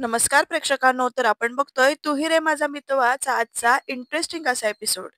नमस्कार प्रेक्षकांनो, तर आपण बघतोय तू ही रे माझा मितवाचा आजचा इंटरेस्टिंग असा एपिसोड.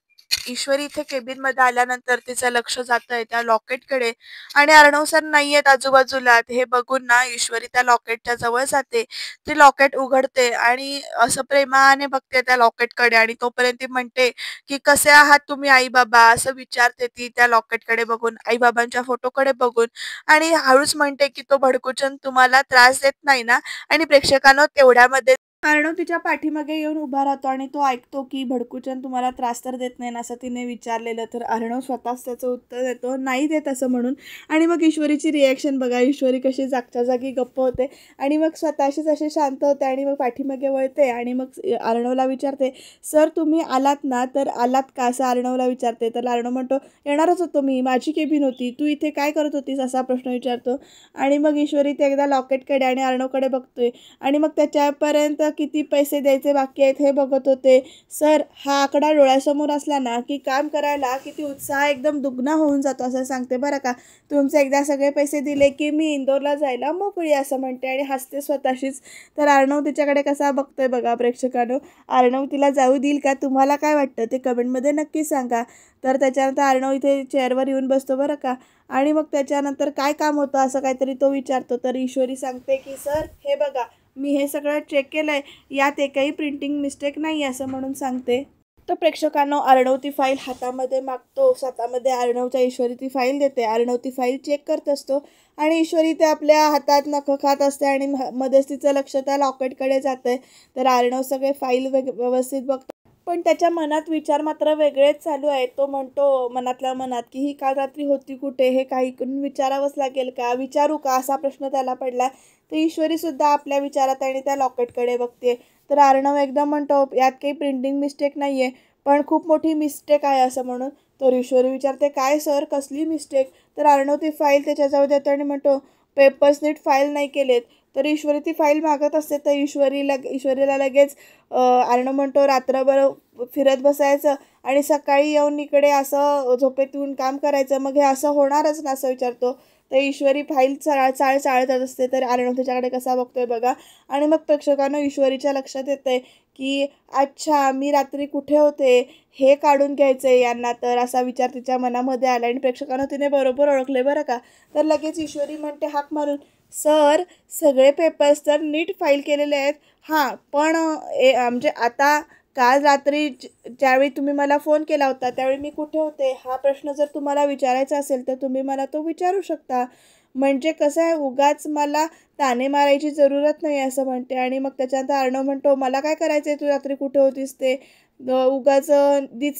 ईश्वरी इथे केबिन मध्ये आल्यानंतर तिचं लक्ष जातंय त्या लॉकेटकडे आणि अर्णव सर नाहीयेत आजूबाजूला. हे बघून ना ईश्वरी त्या लॉकेटच्या जवळ जाते. ती लॉकेट उघडते आणि असं प्रेमाने बघते त्या लॉकेटकडे आणि तोपर्यंत ती म्हणते की कसे आहात तुम्ही आई बाबा, असं विचारते ती त्या लॉकेटकडे बघून, आई बाबांच्या फोटोकडे बघून. आणि हळूच म्हणते की तो भडकूचंद तुम्हाला त्रास देत नाही ना. आणि प्रेक्षकांनो तेवढ्यामध्ये अर्णव तिच्या पाठीमागे येऊन उभा राहतो आणि तो ऐकतो की भडकूचंद तुम्हाला त्रास तर देत नाही ना, असं तिने विचारलेलं. तर अर्णव स्वतःच त्याचं उत्तर देतो नाही देत असं म्हणून. आणि मग ईश्वरीची रिॲक्शन बघा, ईश्वरी कशी जागच्या जागी गप्प होते आणि मग स्वतःशीच असे शांत होते आणि मग पाठीमागे वळते आणि मग अर्णवला विचारते, सर तुम्ही आलात ना, तर आलात का, असं अर्णवला विचारते. तर अर्णव म्हणतो, येणारच होतो मी, माझी केबिन होती, तू इथे काय करत होतीस, असा प्रश्न विचारतो. आणि मग ईश्वरी ते एकदा लॉकेटकडे आणि अर्णवकडे बघतोय आणि मग त्याच्यापर्यंत किती पैसे द्यायचे बाकी आहेत हे बघत होते. सर हा आकडा डोळ्यासमोर असला ना की काम करायला किती उत्साह एकदम दुगना होऊन जातो, असं सांगते बरं का. तुमचे एकदा सगळे पैसे दिले की मी इंदोरला जायला मोकळी, असं म्हणते आणि हसते स्वतःशीच. तर अर्णव तिच्याकडे कसा बघतोय बघा प्रेक्षकांनो. अर्णव तिला जाऊ देईल का, तुम्हाला काय वाटतं ते कमेंटमध्ये नक्की सांगा. तर त्याच्यानंतर अर्णव इथे चेअरवर येऊन बसतो बरं का. आणि मग त्याच्यानंतर काय काम होतं असं काहीतरी तो विचारतो. तर ईश्वरी सांगते की सर हे बघा, मी हे सगळं चेक केलं आहे, यात एकही प्रिंटिंग मिस्टेक नाही असं म्हणून सांगते. तर प्रेक्षकांनो अर्णव ती फाईल हातामध्ये मागतो, स्वतःमध्ये अर्णवच्या ईश्वरी ती फाईल देते. अर्णव ती फाईल चेक करत असतो आणि ईश्वरी ते आपल्या हातात नखं खात असते आणि मध्येच तिचं लक्ष त्या लॉकेटकडे जातं. तर अर्णव सगळे फाईल व्यवस्थित बघतो, पण त्याच्या मनात विचार मात्र वेगळेच चालू आहेत. तो म्हणतो मनातल्या मनात की ही काल रात्री होती कुठे, हे काही करून विचारावंच लागेल का, विचारू का, असा प्रश्न त्याला पडला. तर ईश्वरीसुद्धा आपल्या विचारात आणि त्या लॉकेटकडे बघते. तर अर्णव एकदम म्हणतो यात काही प्रिंटिंग मिस्टेक नाही आहे, पण खूप मोठी मिस्टेक आहे असं म्हणून. तर ईश्वरी विचारते काय सर, कसली मिस्टेक. तर अर्णव ती फाईल त्याच्याजवळ देतो आणि म्हणतो पेपर्स नीट फाईल नाही केलेत. तर ईश्वरी ती फाईल मागत असते. तर ईश्वरीला लगेच अर्णव म्हणतो रात्रभर फिरत बसायचं आणि सकाळी येऊन इकडे असं झोपेतून काम करायचं, मग हे असं होणारच ना, असं विचारतो. तर ईश्वरी फाईल चाळत असते. तर अर्णव त्याच्याकडे कसा बघतोय बघा. आणि मग प्रेक्षकांना ईश्वरीच्या लक्षात येतंय की अच्छा मी रात्री कुठे होते हे काढून घ्यायचंय यांना, तर असा विचार तिच्या मनामध्ये आला आणि प्रेक्षकांना तिने बरोबर ओळखले बरं का. तर लगेच ईश्वरी म्हणते हाक मारून, सर सगळे पेपर्स तर नीट फाईल केलेले आहेत, हां पण म्हणजे आता काल रात्री ज्यावेळी तुम्ही मला फोन केला होता त्यावेळी मी कुठे होते, हा प्रश्न जर तुम्हाला विचारायचा असेल तर तुम्ही मला तो विचारू शकता. म्हणजे कसं आहे, उगाच मला ताने मारायची जरूरत नाही असं म्हणते. आणि मग त्याच्यानंतर अर्णव म्हणतो मला काय करायचं आहे तू रात्री कुठे होतीस ते, उगाच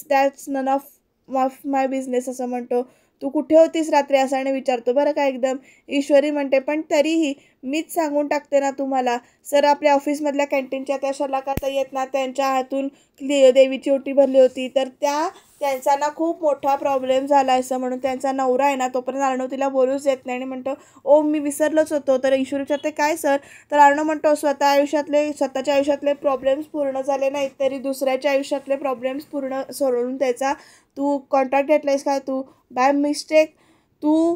that's none of my business असं म्हणतो. तू कुठे होतीस रात्री असं आणि विचारतो बरं का एकदम. ईश्वरी म्हणते पण तरीही मीच सांगून टाकते ना तुम्हाला. सर आपल्या ऑफिसमधल्या कॅन्टीनच्या त्या शलाकाताई आहेत ना, त्यांच्या हातून देवीची ओटी भरली होती, तर त्यांचा ना खूप मोठा प्रॉब्लेम झाला असं म्हणून. त्यांचा नवरा आहे ना, तोपर्यंत अर्णव तिला बोलूच देत नाही आणि म्हणतो ओ मी विसरलोच होतो. तर ईश्वरी विचारते काय सर. तर अर्णव म्हणतो स्वतःच्या आयुष्यातले प्रॉब्लेम्स पूर्ण झाले नाहीत तरी दुसऱ्याच्या आयुष्यातले प्रॉब्लेम्स पूर्ण सोडवून त्याचा तू कॉन्ट्रॅक्ट घेतलायस काय, तू बाय मिस्टेक तू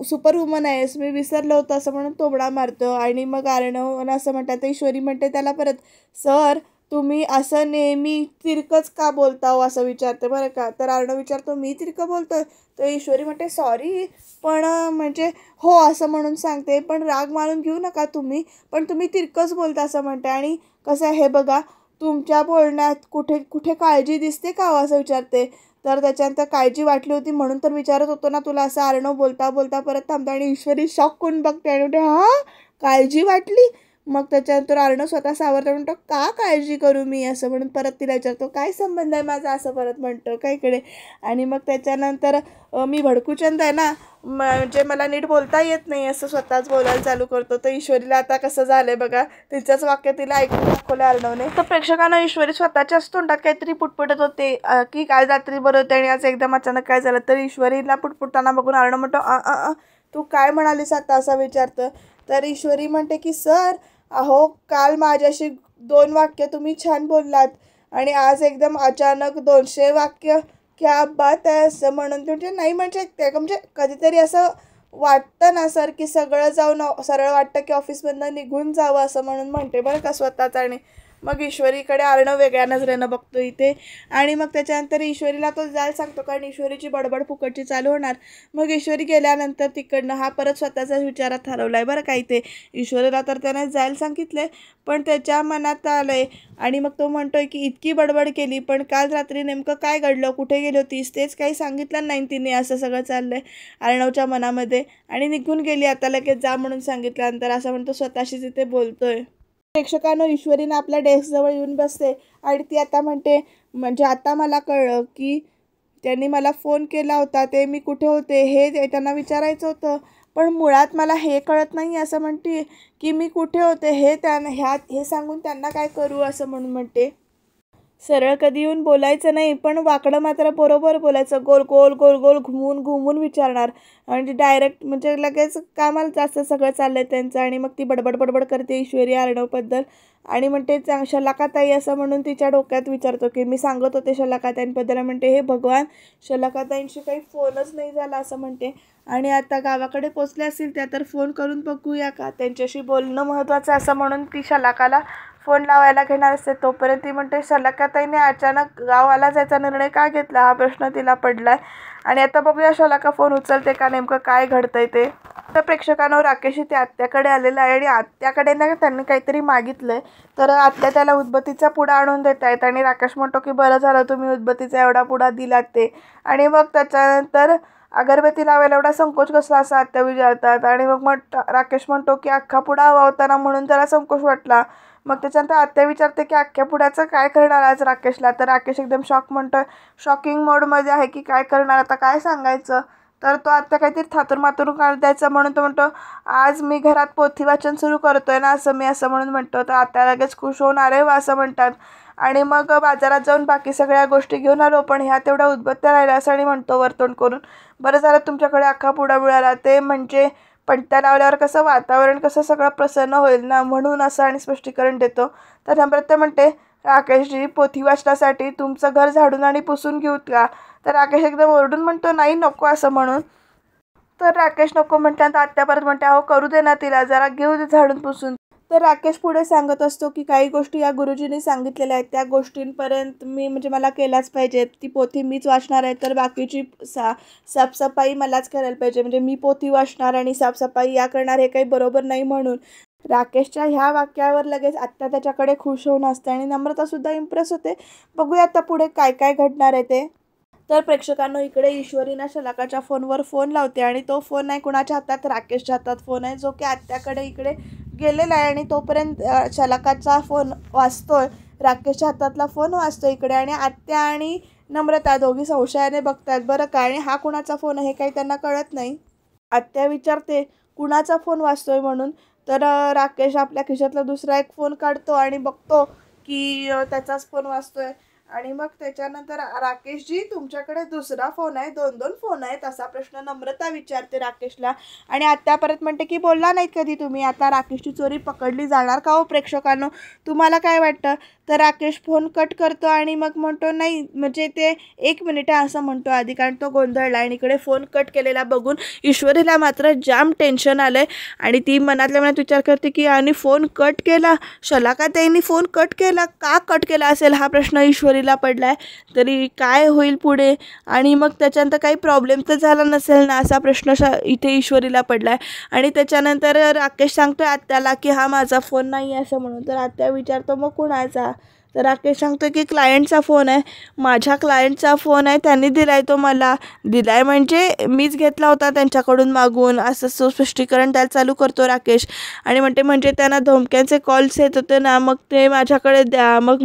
सुपर वुमन आहेस, मी विसरलं होतं असं म्हणून तोबडा मारतो. आणि मग अर्णव असं म्हणतात. तर ईश्वरी म्हणते त्याला परत, सर तुम्ही असं नेहमी तिरकंच का बोलता हो असं विचारते बरं का. तर अर्णव विचारतो मी तिरकं बोलतोय. तर ईश्वरी म्हणते सॉरी, पण म्हणजे हो असं म्हणून सांगते, पण राग मानून घेऊ नका तुम्ही, पण तुम्ही तिरकंच बोलता असं म्हणते. आणि कसं आहे हे बघा, तुमच्या बोलण्यात कुठे कुठे काळजी दिसते का हो असं विचारते. तर त्याच्यानंतर काळजी वाटली होती म्हणून तर विचारत होतो ना तुला, असं अर्णव बोलता बोलता परत थांबतो आणि ईश्वरी शॉक करून बघते आणि म्हणते हां काळजी वाटली. मग त्याच्यानंतर अर्णव स्वतः सावरतो, म्हणतो का काळजी करू मी असं म्हणून परत तिला विचारतो काय संबंध आहे माझा असं परत म्हणतो काय इकडे. आणि मग त्याच्यानंतर मी भडकूचंद आहे ना, म्हणजे मला नीट बोलता येत नाही असं स्वतःच बोलायला चालू करतो. तर ईश्वरीला आता कसं झालंय बघा, तिचंच वाक्य तिला ऐकून दाखवलं अर्णवने. तर प्रेक्षकांना ईश्वरी स्वतःच्याच तोंडात काहीतरी पुटपुटत होते की काल रात्री बरं होते आणि आज एकदम अचानक काय झालं. तर ईश्वरीला पुटपुटताना बघून अर्णव म्हणतो तू काय म्हणालीस आता असं विचारतं. तर ईश्वरी म्हणते की सर अहो काल माझ्याशी 2 वाक्य तुम्ही छान बोललात आणि आज एकदम अचानक 200 वाक्य क्या बात आहे असं म्हणून. म्हणजे नाही म्हणजे कधीतरी असं वाटतं ना सर की सगळं जाऊन सरळ वाटतं की ऑफिसमधनं निघून जावं असं म्हणून म्हणते बरं का स्वतःच. आणि मग ईश्वरीकडे अर्णव वेगळ्या नजरेनं बघतो इथे. आणि मग त्याच्यानंतर ईश्वरीला तो जायला सांगतो कारण ईश्वरीची बडबड फुकटची चालू होणार. मग ईश्वरी गेल्यानंतर तिकडनं हा परत स्वतःच्याच विचारात हरवला आहे बरं का इथे. ईश्वरीला तर त्याने जायला सांगितले पण त्याच्या मनात आलंय. आणि मग तो म्हणतोय की इतकी बडबड केली पण काल रात्री नेमकं काय घडलं, कुठे गेली होतीस, तेच काही सांगितलं नाही तिने, असं सगळं चाललंय अर्णवच्या मनामध्ये. आणि निघून गेली आता लगेच जा म्हणून सांगितल्यानंतर, असं म्हणतो स्वतःशीच इथे बोलतोय. प्रेक्षकांनो ईश्वरीनं आपल्या डेस्कजवळ येऊन बसते आणि ती आता म्हणते म्हणजे आता मला कळलं की त्यांनी मला फोन केला होता ते मी कुठे होते हे त्यांना विचारायचं होतं. पण मुळात मला हे कळत नाही असं म्हणते की मी कुठे होते हे हे सांगून त्यांना काय करू असं म्हणून म्हणते. सरळ कधी येऊन बोलायचं नाही पण वाकडं मात्र बरोबर बोलायचं, गोल गोल गोल गोल घुमून घुमून विचारणार. म्हणजे डायरेक्ट म्हणजे लगेच कामाला जास्त सगळं चाललं आहे त्यांचं. आणि मग ती बडबड बडबड करते ईश्वरी अर्णवबद्दल आणि म्हणते शलाकाताई असं म्हणून तिच्या डोक्यात विचारतो की मी सांगत होते शलाकाताईंबद्दल. म्हणते हे भगवान शलाकाताईंशी काही फोनच नाही झाला असं म्हणते. आणि आता गावाकडे पोचले असतील त्या तर फोन करून बघूया का, त्यांच्याशी बोलणं महत्त्वाचं असं म्हणून ती शलाकाला फोन लावायला घेणार असते. तोपर्यंत ती म्हणते शलाकाताईने अचानक गावाला जायचा निर्णय का घेतला हा प्रश्न तिला पडलाय. आणि आता बघूया शलाका फोन उचलते का, नेमकं काय घडतंय ते. तर प्रेक्षकांवर राकेश इथे आत्याकडे आलेला आहे आणि आत्याकडे ना त्यांनी काहीतरी मागितलंय. तर आत्या त्याला उदबत्तीचा पुडा आणून देत आहेत आणि राकेश म्हणतो की बरं झालं तुम्ही उदबत्तीचा एवढा पुडा दिलात ते. आणि मग त्याच्यानंतर अगरबत्ती लावायला एवढा संकोच कसला असं आत्या विचारतात. आणि मग राकेश म्हणतो की अख्खा पुडा हवा होता ना म्हणून त्याला संकोच वाटला. मग त्याच्यानंतर आत्या विचारते की अख्ख्या पुड्याचं काय करणार आज राकेशला. तर राकेश एकदम शॉकिंग मोडमध्ये आहे की काय करणार आता, काय सांगायचं. तर तो आत्या काहीतरी थातूर मातूर काढ द्यायचं म्हणून तो म्हणतो आज मी घरात पोथी वाचन सुरू करतोय ना असं म्हणून म्हणतो. तर आत्या लगेच खुश होणार आहे असं म्हणतात. आणि मग बाजारात जाऊन बाकी सगळ्या गोष्टी घेऊन आलो पण ह्या तेवढ्या उदबत्त्या राहिल्या असं आणि म्हणतो वरतोंड करून. बरं झालं तुमच्याकडे अख्खा पुडा मिळाला, ते म्हणजे पणत्या लावल्यावर कसं वातावरण कसं सगळं प्रसन्न होईल ना म्हणून असं आणि स्पष्टीकरण देतो. तर नम्रता म्हणते राकेशजी पोथी वाचण्यासाठी तुमचं घर झाडून आणि पुसून घेऊत का. तर राकेश एकदम ओरडून म्हणतो नाही नको असं म्हणून. तर राकेश नको म्हटल्यानंतर आत्या परत म्हणते अहो करू दे ना तिला, जरा घेऊ दे झाडून पुसून. तर राकेश पुढे सांगत असतो की काही गोष्टी या गुरुजींनी सांगितलेल्या आहेत त्या गोष्टींपर्यंत मी म्हणजे मला केल्याच पाहिजेत. ती पोथी मीच वाचणार आहे तर बाकीची साफसफाई मलाच करायला पाहिजे. म्हणजे मी पोथी वाचणार आणि साफसफाई या करणार हे काही बरोबर नाही म्हणून. राकेशच्या ह्या वाक्यावर लगेच आत्ता त्याच्याकडे खुश होऊन असते आणि नम्रतासुद्धा इम्प्रेस होते. बघूया आता पुढे काय काय घडणार आहे ते. तर प्रेक्षकांनो इकडे ईश्वरीना शलाकाच्या फोनवर फोन लावते आणि तो फोन आहे कुणाच्या हातात, राकेशच्या हातात फोन आहे जो की आत्याकडे इकडे गेलेला आहे. आणि तोपर्यंत शलाकाचा फोन वाजतोय, राकेशच्या हातातला फोन वाजतो इकडे. आणि आत्या आणि नम्रता दोघी संशयाने बघतात बरं का. आणि हा कुणाचा फोन आहे हे काही त्यांना कळत नाही. आत्या विचारते कुणाचा फोन वाजतोय म्हणून. तर राकेश आपल्या खिशातला दुसरा एक फोन काढतो आणि बघतो की त्याचाच फोन वाजतोय. आणि मग त्याच्यानंतर राकेशजी तुमच्याकडे दुसरा फोन आहे, 2-2 फोन आहेत असा प्रश्न नम्रता विचारते राकेशला. आणि आत्या परत म्हणते की बोलला नाहीत कधी तुम्ही, आता राकेशची चोरी पकडली जाणार का हो प्रेक्षकांनो, तुम्हाला काय वाटतं. तर राकेश फोन कट करतो आणि मग म्हणतो नाही म्हणजे ते 1 मिनिट आहे असं म्हणतो आधी कारण तो गोंधळला. आणि इकडे फोन कट केलेला बघून ईश्वरीला मात्र जाम टेन्शन आलं आहे. आणि ती मनातल्या मनात विचार करते की आणि फोन कट केला, शलाकाताईंनी फोन कट केला, का कट केला असेल हा प्रश्न ईश्वरीला पडला आहे. तरी काय होईल पुढे. आणि मग त्याच्यानंतर काही प्रॉब्लेम तर झाला नसेल ना असा प्रश्न इथे ईश्वरीला पडला आहे. आणि त्याच्यानंतर राकेश सांगतोय आत्याला की हा माझा फोन नाही आहे असं म्हणून. तर आत्या विचारतो मग कुणाचा. तर राकेश सांगतो की क्लायंटचा फोन आहे, माझ्या क्लायंटचा फोन आहे, त्यांनी दिला आहे, तो मला दिला आहे म्हणजे मीच घेतला होता त्यांच्याकडून मागून असं स्पष्टीकरण द्यायला चालू करतो राकेश. आणि म्हणजे त्यांना धमक्यांचे कॉल्स येत होते ना मग ते माझ्याकडे द्या, मग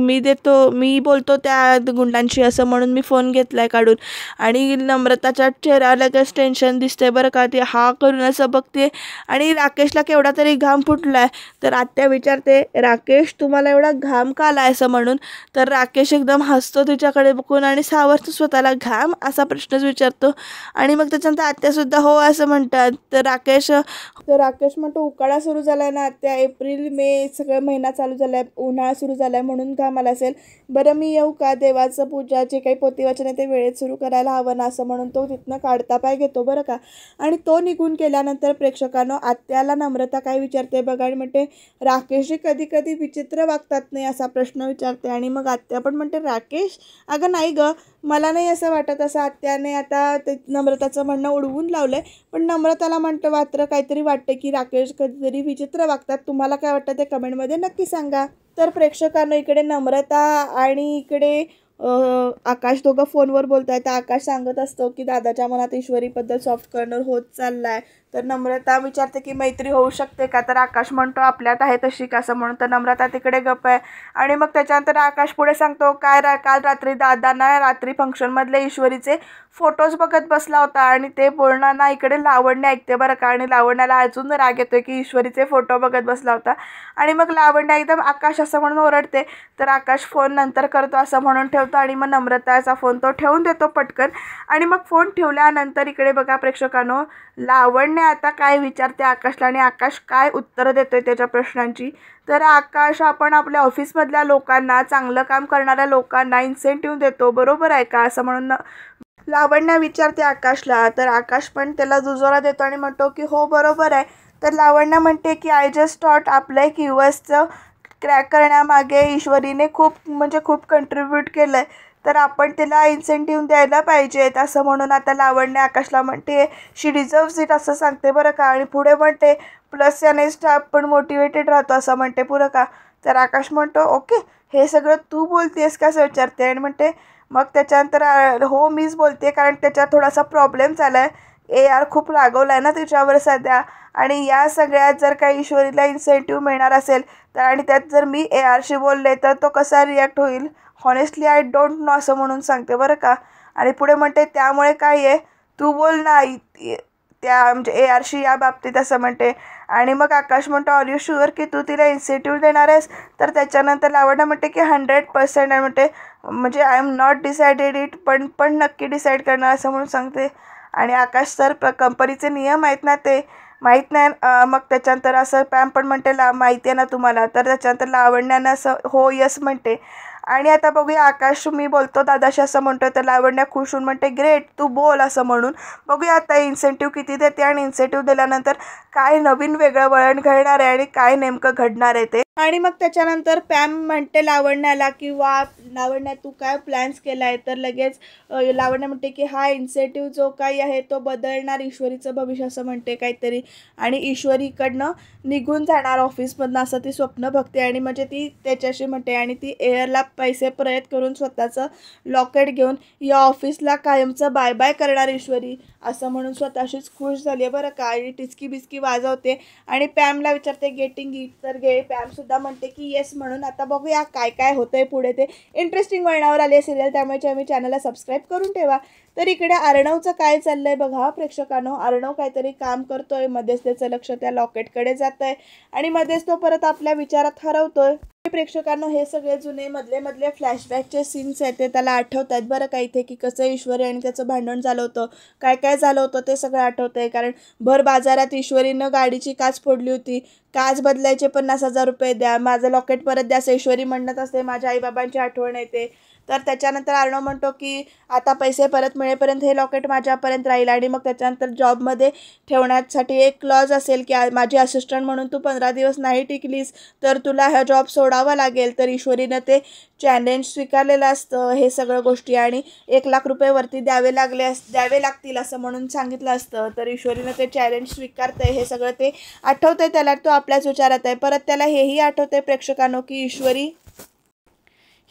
मी बोलतो त्या गुंडांशी असं म्हणून मी फोन घेतला आहे काढून. आणि नम्रताच्या चेहऱ्यावर लगेच टेन्शन दिसते बरं का, ती हा करून असं बघते. आणि राकेशला केवढा तरी घाम फुटला आहे. तर आत्या विचारते राकेश तुम्हाला एवढा घाम का आला असं म्हणून. तर राकेश एकदम हसतो तिच्याकडे बघून आणि सावरतो स्वतःला. घाम असा प्रश्नच विचारतो आणि मग त्याच्यानंतर आत्यासुद्धा हो असं म्हणतात. तर राकेश म्हणतो उकाळा सुरू झालाय ना आत्या, एप्रिल मे सगळं महिना चालू झालाय, उन्हाळा सुरू झालाय म्हणून घाम आला असेल. बरं मी येऊ का, देवाचं पूजा जे काही पोथीवाचन आहे ते वेळेत सुरू करायला हवं ना, असं म्हणून तो तिथनं काढता पाय घेतो बरं का. आणि तो निघून गेल्यानंतर प्रेक्षकांनो आत्याला नम्रता काय विचारते बघा आणि म्हणते राकेशजी कधी कधी विचित्र वागतात नाही असा प्रश्न विचारते. आणि मग आत्या पण म्हणते राकेश अगं नाही ग, मला नाही असं वाटत. असं आत्याने आता ते नम्रताचं म्हणणं उडवून लावलंय. पण नम्रताला म्हणतं मात्र काहीतरी वाटतं की राकेश कधीतरी विचित्र वागतात. तुम्हाला काय वाटतं ते कमेंटमध्ये नक्की सांगा. तर प्रेक्षकांनो इकडे नम्रता आणि इकडे आकाश दोघं फोनवर बोलत आहेत. आकाश सांगत असतो की दादाच्या मनात ईश्वरीबद्दल सॉफ्ट कॉर्नर होत चाललाय. तर नम्रता विचारते की मैत्री होऊ शकते का, तर आकाश म्हणतो आपल्यात आहे तशी का असं म्हणून. तर नम्रता तिकडे गप्प आहे. आणि मग त्याच्यानंतर आकाश पुढे सांगतो काल रात्री दादांना रात्री फंक्शनमधले ईश्वरीचे फोटोज बघत बसला होता आणि ते बोलताना इकडे लावण्य ऐकते बरं का. आणि लावण्याला अजून राग येतोय की ईश्वरीचे फोटो बघत बसला होता. आणि मग लावण्य एकदम आकाश असं म्हणून ओरडते. तर आकाश फोन नंतर करतो असं म्हणून ठेवतो आणि मग नम्रताचा फोन तो ठेवून देतो पटकन. आणि मग फोन ठेवल्यानंतर इकडे बघा प्रेक्षकांनो लावण्य आता काय विचारते आकाशला आणि आकाश काय उत्तर देतोय त्याच्या प्रश्नांची. तर आकाश आपण आपल्या ऑफिसमधल्या लोकांना, चांगलं काम करणाऱ्या लोकांना इन्सेंटिव्ह देतो बरोबर आहे का असं म्हणून लावण्य विचारते आकाशला. तर आकाश पण त्याला दुजोरा देतो आणि म्हणतो की हो बरोबर आहे. तर लावण्य म्हणते की आय जस्ट थॉट आपलं एक USचं क्रॅक करण्यामागे ईश्वरीने खूप कंट्रीब्यूट केलं आहे, तर आपण तिला इन्सेंटिव्ह द्यायला पाहिजेत असं म्हणून आता लावण्य आकाशला म्हणते शी डिझर्व्स इट असं सांगते बरं का. आणि पुढे म्हणते प्लस याने स्टाफ पण मोटिवेटेड राहतो असं म्हणते पुरं का. तर आकाश म्हणतो ओके हे सगळं तू बोलतेस का असं विचारते. आणि म्हणते मग त्याच्यानंतर हो मीच बोलते कारण त्याच्यात थोडासा प्रॉब्लेम झाला आहे. AR खूप रागवला आहे ना तिच्यावर सध्या. आणि या सगळ्यात जर काही ईश्वरीला इन्सेंटिव्ह मिळणार असेल तर आणि त्यात जर मी ARशी बोलले तर तो कसा रिॲक्ट होईल, हॉनेस्टली आय डोंट नो असं म्हणून सांगते बरं का. आणि पुढे म्हणते त्यामुळे काय आहे तू बोल ना त्या म्हणजे ARशी या बाबतीत असं म्हणते. आणि मग आकाश म्हणतो आर यू शुअर की तू तिला इन्सेंटिव्ह देणार आहेस. तर त्याच्यानंतर लावण्य म्हणते की 100% आणि म्हणते म्हणजे I am not decided it पण नक्की डिसाईड करणार असं म्हणून सांगते. आणि आकाश सर कंपनीचे नियम आहेत ना ते माहीत नाही. मग त्याच्यानंतर असं पॅम पण म्हणते माहिती आहे ना तुम्हाला. तर त्याच्यानंतर लावण्यानं असं हो यस म्हणते. आणि आता बघूया आकाश मी बोलतो दादाशी असं म्हणतोय. तर लावण्य खुश होऊन म्हणते ग्रेट तू बोल असं म्हणून. बघूया आता इन्सेंटिव्ह किती देते आणि इन्सेंटिव्ह दिल्यानंतर काय नवीन वेगळं वळण घडणार आहे आणि काय नेमकं घडणार आहे ते. आणि मग त्याच्यानंतर पॅम म्हणते लावण्याला की वा लावण्या तू काय प्लॅन्स केला आहे. तर लगेच लावण्य म्हणते की हा इन्सेंटिव्ह जो काही आहे तो बदलणार ईश्वरीचं भविष्य असं म्हणते काहीतरी. आणि ईश्वरीकडनं निघून जाणार ऑफिसमधनं असं ती स्वप्न बघते. आणि म्हणजे ती त्याच्याशी म्हणते आणि ती एअरला पैसे प्रयत करून स्वतःचं लॉकेट घेऊन या ऑफिसला कायमचं बाय बाय करणार ईश्वरी असं म्हणून स्वतःशीच खुश झाली आहे बरं का. आणि टिचकी बिस्की वाजवते आणि पॅमला विचारते गेटिंग इट. तर पॅमसुद्धा म्हणते की येस म्हणून. आता बघूया काय काय होतंय पुढे. ते इंटरेस्टिंग वळणावर आले सिरियल, त्यामुळे आम्ही चॅनलला सबस्क्राईब करून ठेवा. तर इकडे अर्णवचं काय चाललंय बघा प्रेक्षकांनो. अर्णव काहीतरी काम करतोय, मध्येच त्याचं लक्ष त्या लॉकेटकडे जात आहे आणि मध्येच तो परत आपल्या विचारात हरवतोय. प्रेक्षकांनो हे सगळे जुने मधले फ्लॅशबॅकचे सीन्स आहेत ते त्याला आठवत आहेत बरं का इथे, की कसं ईश्वरी आणि त्याचं भांडण झालं होतं, काय काय झालं होतं ते सगळं आठवतंय. कारण भर बाजारात ईश्वरीनं गाडीची काच फोडली होती. काच बदलायचे 50,000 रुपये द्या, माझं लॉकेट परत द्या असं ईश्वरी म्हणत असते. माझ्या आईबाबांची आठवण येते. तर त्याच्यानंतर अर्णव म्हणतो की आता पैसे परत मिळेपर्यंत हे लॉकेट माझ्यापर्यंत राहील. आणि मग त्याच्यानंतर जॉबमध्ये ठेवण्यासाठी एक क्लॉज असेल की माझी असिस्टंट म्हणून तू 15 दिवस नाही टिकलीस तर तुला हा जॉब सोडावा लागेल. तर ईश्वरीनं ते चॅलेंज स्वीकारलेलं असतं हे सगळं गोष्टी. आणि 1 लाख रुपये वरती द्यावे लागतील असं म्हणून सांगितलं असतं. तर ईश्वरीनं ते चॅलेंज स्वीकारतंय हे सगळं ते आठवतंय त्याला. तो आपल्याच विचारात आहे. परत त्याला हेही आठवतंय प्रेक्षकांनो की ईश्वरी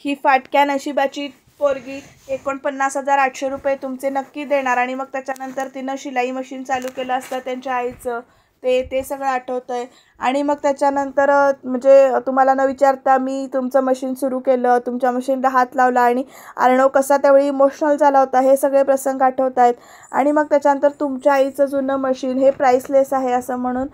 ही फाटक्या नशिबाची पोरगी 49,800 रुपये तुमचे नक्की देणार. आणि मग त्याच्यानंतर तिनं शिलाई मशीन चालू केलं असतं त्यांच्या आईचं ते सगळं आठवतं आहे. आणि मग त्याच्यानंतर म्हणजे तुम्हाला न विचारता मी तुमचं मशीन सुरू केलं, तुमच्या मशीनला हात लावला आणि अर्णव कसा त्यावेळी इमोशनल झाला होता, हे सगळे प्रसंग आठवत आहेत. आणि मग त्याच्यानंतर तुमच्या आईचं जुनं मशीन हे प्राईसलेस आहे असं म्हणून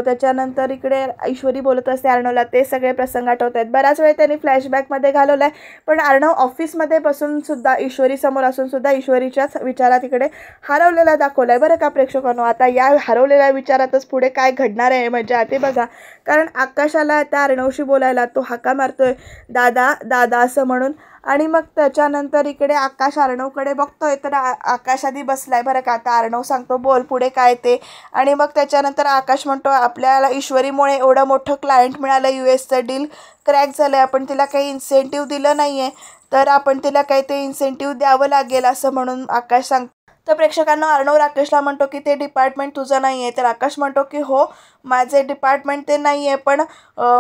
त्याच्यानंतर इकडे ईश्वरी बोलत असते अर्णवला, ते सगळे प्रसंग आठवत आहेत. बराच वेळ त्यांनी फ्लॅशबॅकमध्ये घालवला आहे, पण अर्णव ऑफिसमध्ये बसूनसुद्धा ईश्वरीसमोर असूनसुद्धा ईश्वरीच्याच विचारात इकडे हरवलेला दाखवला आहे बरं का प्रेक्षकांनो. आता या हरवलेल्या विचारातच पुढे काय घडणार आहे मजा ते बघा. कारण आकाशाला आता अर्णवशी बोलायला तो हाका मारतोय, दादा दादा असं म्हणून. आणि मग त्याच्यानंतर इकडे आकाश अर्णवकडे बघतोय, तर आकाश आधी बसलाय बरं का. आता अर्णव सांगतो बोल पुढे काय ते. आणि मग त्याच्यानंतर आकाश म्हणतो आपल्याला ईश्वरीमुळे एवढं मोठं क्लायंट मिळालं, US डील क्रॅक झालं, आपण तिला काही इन्सेंटिव्ह दिलं नाही आहे, तर आपण तिला काही ते इन्सेंटिव्ह द्यावं लागेल असं म्हणून आकाश सांगतो. तर प्रेक्षकांना अर्णव राकेशला म्हणतो की ते डिपार्टमेंट तुझं नाही आहे. तर आकाश म्हणतो की हो माझे डिपार्टमेंट ते नाही आहे, पण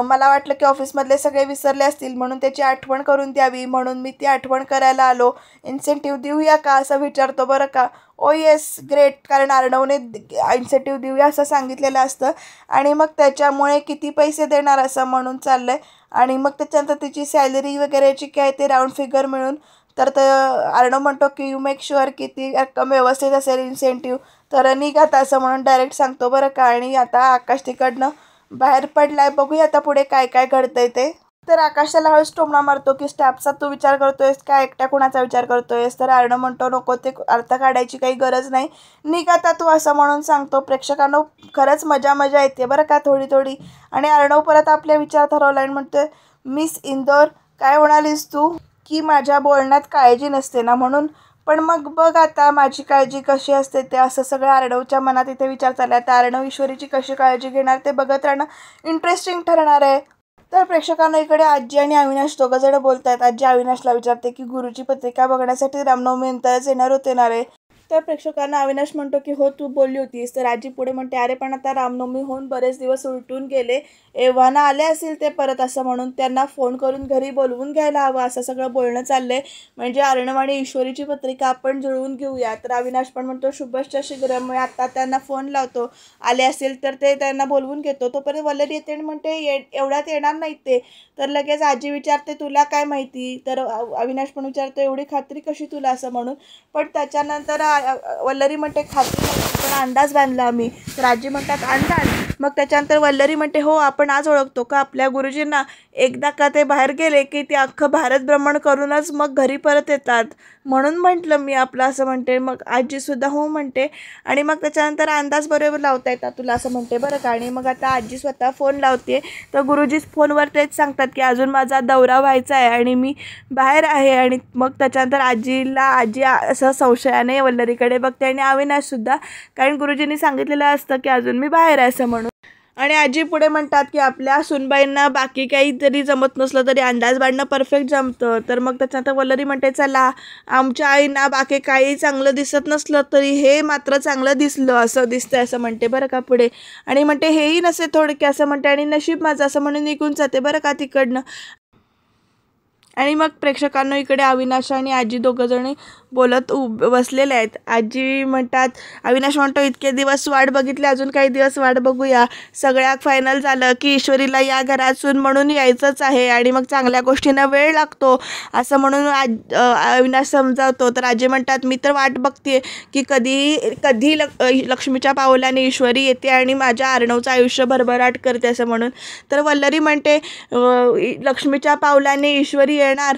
मला वाटलं की ऑफिसमधले सगळे विसरले असतील म्हणून त्याची आठवण करून द्यावी, म्हणून मी ती आठवण करायला आलो. इन्सेंटिव्ह देऊया का असं विचारतो बरं का. ओ येस ग्रेट, कारण अर्णवने इन्सेंटिव्ह देऊया असं सांगितलेलं असतं. आणि मग त्याच्यामुळे किती पैसे देणार असं म्हणून चाललं आहे. आणि मग त्याच्यानंतर तिची सॅलरी वगैरेची काय ते राऊंड फिगर मिळून. तर अर्णव म्हणतो की यू मेक शुअर की ती रक्कम व्यवस्थित असेल इन्सेंटिव्ह, तर निघात असं म्हणून डायरेक्ट सांगतो बरं का. आणि आता आकाश तिकडनं बाहेर पडलाय, बघूया आता पुढे काय काय घडतंय ते. तर आकाश त्याला हळूच टोमणा मारतो की स्टाफचा तू विचार करतोयस का एकट्या कुणाचा विचार करतोयस. तर अर्णव म्हणतो नको, ते अर्थ काढायची काही गरज नाही, निघाता तू असं म्हणून सांगतो. प्रेक्षकांनो खरंच मजा मजा येते बरं का थोडी थोडी. आणि अर्णव परत आपल्या विचारात हरवला आणि म्हणतोय मिस इंदोर काय म्हणालीस तू की माझ्या बोलण्यात काळजी नसते ना म्हणून. पण मग बघ आता माझी काळजी कशी असते ते, असं सगळं अर्णवच्या मनात इथे विचार चालला आहे. तर अर्णव ईश्वरीची कशी काळजी घेणार ते बघत राहणं इंटरेस्टिंग ठरणार आहे. तर प्रेक्षकांना इकडे आजी आणि अविनाश दोघं जण बोलत आहेत. आजी अविनाशला विचारते की गुरुची पत्रिका बघण्यासाठी रामनवमीनंतरच येणार होते ना रे. तर प्रेक्षकांना अविनाश म्हणतो की हो तू बोलली होतीस. तर आजी पुढे म्हणते अरे पण आता रामनवमी होऊन बरेच दिवस उलटून गेले, एव्हाना आले असतील ते परत असं म्हणून त्यांना फोन करून घरी बोलवून घ्यायला हवं असं सगळं बोलणं चाललंय. म्हणजे अर्णव आणि ईश्वरीची पत्रिका आपण जुळवून घेऊया. तर अविनाश पण म्हणतो शुभश्च शीघ्र, मग आता त्यांना फोन लावतो, आले असतील तर ते त्यांना बोलवून घेतो. तोपर्यंत वल्लरी येते आणि म्हणते एवढ्यात येणार नाहीत ते. तर लगेच आजी विचारते तुला काय माहिती. तर अविनाश पण विचारतो एवढी खात्री कशी तुला असं म्हणून. पण त्याच्यानंतर वल्लरी म्हणते खात्री नाही पण अंदाज बांधला आम्ही. तर आजी म्हणतात अंदाज. मग त्याच्यानंतर वल्लरी म्हणते हो आपण आज ओळखतो का आपल्या गुरुजींना, एकदा का ते बाहेर गेले की ते अख्खं भारत भ्रमण करूनच मग घरी परत येतात, म्हणून म्हटलं मी आपलं असं म्हणते. मग आजीसुद्धा हो म्हणते. आणि मग त्याच्यानंतर अंदाज बरोबर लावता येतात तुला असं म्हणते बरं का. आणि मग आता आजी स्वतः फोन लावते. तर गुरुजीच फोनवर तेच सांगतात की अजून माझा दौरा व्हायचा आहे आणि मी बाहेर आहे. आणि मग त्याच्यानंतर आजी असं संशयाने वल्लरीकडे बघते आणि अविनाशसुद्धा, कारण गुरुजींनी सांगितलेलं असतं की अजून मी बाहेर आहे असं म्हणून. आणि आजी पुढे म्हणतात की आपल्या सुनबाईंना बाकी काही तरी जमत नसलं तरी अंदाज बांधणं परफेक्ट जमतं. तर मग त्याच्यानंतर वल्लरी म्हणते चला आमच्या आईंना बाकी काही चांगलं दिसत नसलं तरी हे मात्र चांगलं दिसलं असं दिसतंय असं म्हणते बरं का पुढे. आणि म्हणते हेही नसे थोडके असं म्हणते आणि नशीब माझं असं म्हणून निघून जाते बरं का तिकडनं. आणि मग प्रेक्षकांना इकडे अविनाश आणि आजी दोघंजणी बोलत बसलेले आहेत. आजी म्हणतात, अविनाश म्हणतो इतके दिवस वाट बघितली, अजून काही दिवस वाट बघूया. सगळ्या फायनल झालं की ईश्वरीला या घरातून म्हणून यायचंच आहे आणि मग चांगल्या गोष्टींना वेळ लागतो असं म्हणून अविनाश समजावतो. तर आजी म्हणतात मी तर वाट बघते की कधी लक्ष्मीच्या पावलाने ईश्वरी येते आणि माझ्या अर्णवचं आयुष्य भरभराट करते असं म्हणून. तर वल्लरी म्हणते लक्ष्मीच्या पावलाने ईश्वरी येणार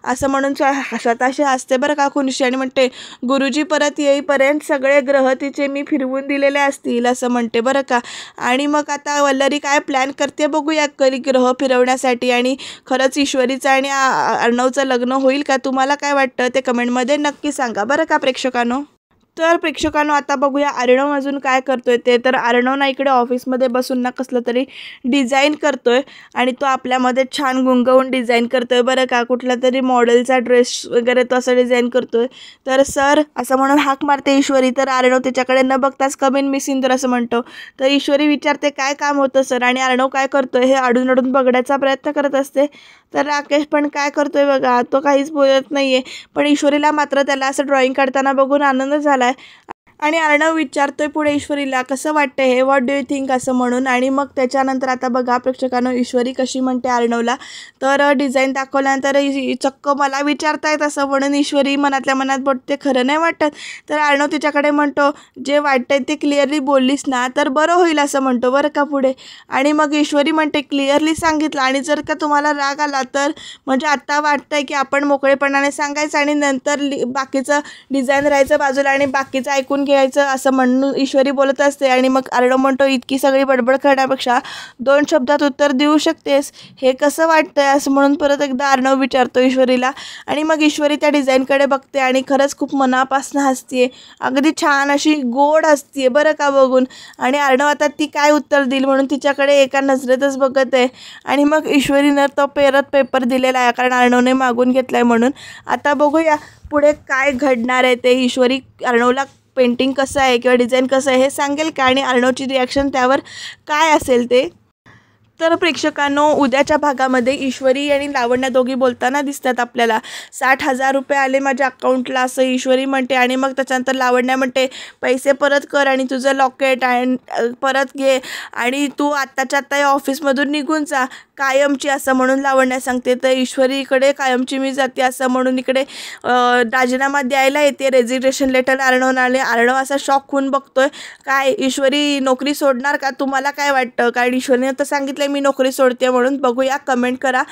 असं म्हणून स्वतःशी हसते बरं का खुनशी. आणि म्हणते गुरुजी परत येईपर्यंत सगळे ग्रह तिचे मी फिरवून दिलेले असतील असं म्हणते बरं का. आणि मग आता वल्लरी काय प्लॅन करते बघूया ग्रह फिरवण्यासाठी. आणि खरंच ईश्वरीचं आणि अर्णवचं लग्न होईल का, तुम्हाला काय वाटतं ते कमेंटमध्ये नक्की सांगा बरं का प्रेक्षकांनो. तर प्रेक्षकांनो आता बघूया अर्णव अजून काय करतोय ते. तर अर्णव ना इकडे ऑफिसमध्ये बसून ना कसलं तरी डिझाईन करतोय आणि तो आपल्यामध्ये छान गुंगवून डिझाईन करतोय बरं का. कुठला तरी मॉडेलचा ड्रेस वगैरे तो असं डिझाईन करतोय. तर सर असं म्हणून हाक मारते ईश्वरी. तर अर्णव त्याच्याकडे न बघताच कम इन मिस इंदोर असं म्हणतो. तर ईश्वरी विचारते काय काम होतं सर, आणि अर्णव काय करतोय हे अडून अडून बघण्याचा प्रयत्न करत असते. तर राकेश पण काय करतोय बघा, तो काहीच बोलत नाहीये. पण ईश्वरीला मात्र त्याला असं ड्रॉइंग काढताना बघून आनंद झाला. आणि अर्णव विचारतोय पुढे ईश्वरीला, कसं वाटतंय हे, व्हॉट डू यू थिंक असं म्हणून. आणि मग त्याच्यानंतर आता बघा प्रेक्षकांनो, ईश्वरी कशी म्हणते अर्णवला, तर डिझाईन दाखवल्यानंतर चक्क मला विचारतायत असं म्हणून ईश्वरी मनातल्या मनात बोलते, खरं नाही वाटत. तर अर्णव तिच्याकडे म्हणतो, जे वाटतंय ते क्लिअरली बोललीस ना तर बरं होईल असं म्हणतो बरं का पुढे. आणि मग ईश्वरी म्हणते, क्लिअरली सांगितलं आणि जर का तुम्हाला राग आला तर म्हणजे आता वाटतंय की आपण मोकळेपणाने सांगायचं आणि नंतर बाकीचं डिझाईन राहायचं बाजूला आणि बाकीचं ऐकून घ्यायचं असं म्हणून ईश्वरी बोलत असते. आणि मग अर्णव म्हणतो, इतकी सगळी बडबड करण्यापेक्षा 2 शब्दात उत्तर देऊ शकतेस, हे कसं वाटतंय असं म्हणून परत एकदा अर्णव विचारतो ईश्वरीला. आणि मग ईश्वरी त्या डिझाईनकडे बघते आणि खरंच खूप मनापासून हसते, अगदी छान अशी गोड हसते बरं का बघून. आणि अर्णव आता ती काय उत्तर देईल म्हणून तिच्याकडे एका नजरेतच बघत आहे. आणि मग ईश्वरीनं तो परत पेपर दिलेला आहे कारण अर्णवने मागून घेतलाय म्हणून. आता बघूया पुढे काय घडणार आहे ते. ईश्वरी अर्णवला पेंटिंग कसं आहे किंवा डिझाईन कसं आहे हे सांगेल का आणि अर्णवची रिॲक्शन त्यावर काय असेल ते. तर प्रेक्षकांनो, उद्याच्या भागामध्ये ईश्वरी आणि लावण्या दोघी बोलताना दिसतात आपल्याला. 60,000 रुपये आले माझ्या अकाउंटला असं ईश्वरी म्हणते. आणि मग त्याच्यानंतर लावण्या म्हणते, पैसे परत कर आणि तुझं लॉकेट परत घे आणि तू आत्ताच्या आत्ता या ऑफिसमधून निघून जा कायमची असं म्हणून लावण्या सांगते. तर ईश्वरी इकडे कायमची मी जाते असं म्हणून इकडे राजीनामा द्यायला येते, रेजिग्नेशन लेटर अर्णवने. अर्णव असा शॉक होऊन बघतोय, काय ईश्वरी नोकरी सोडणार का, तुम्हाला काय वाटतं. कारण ईश्वरीने तर सांगितलं मी नोकरी सोडते म्हणून. बघूया, कमेंट करा.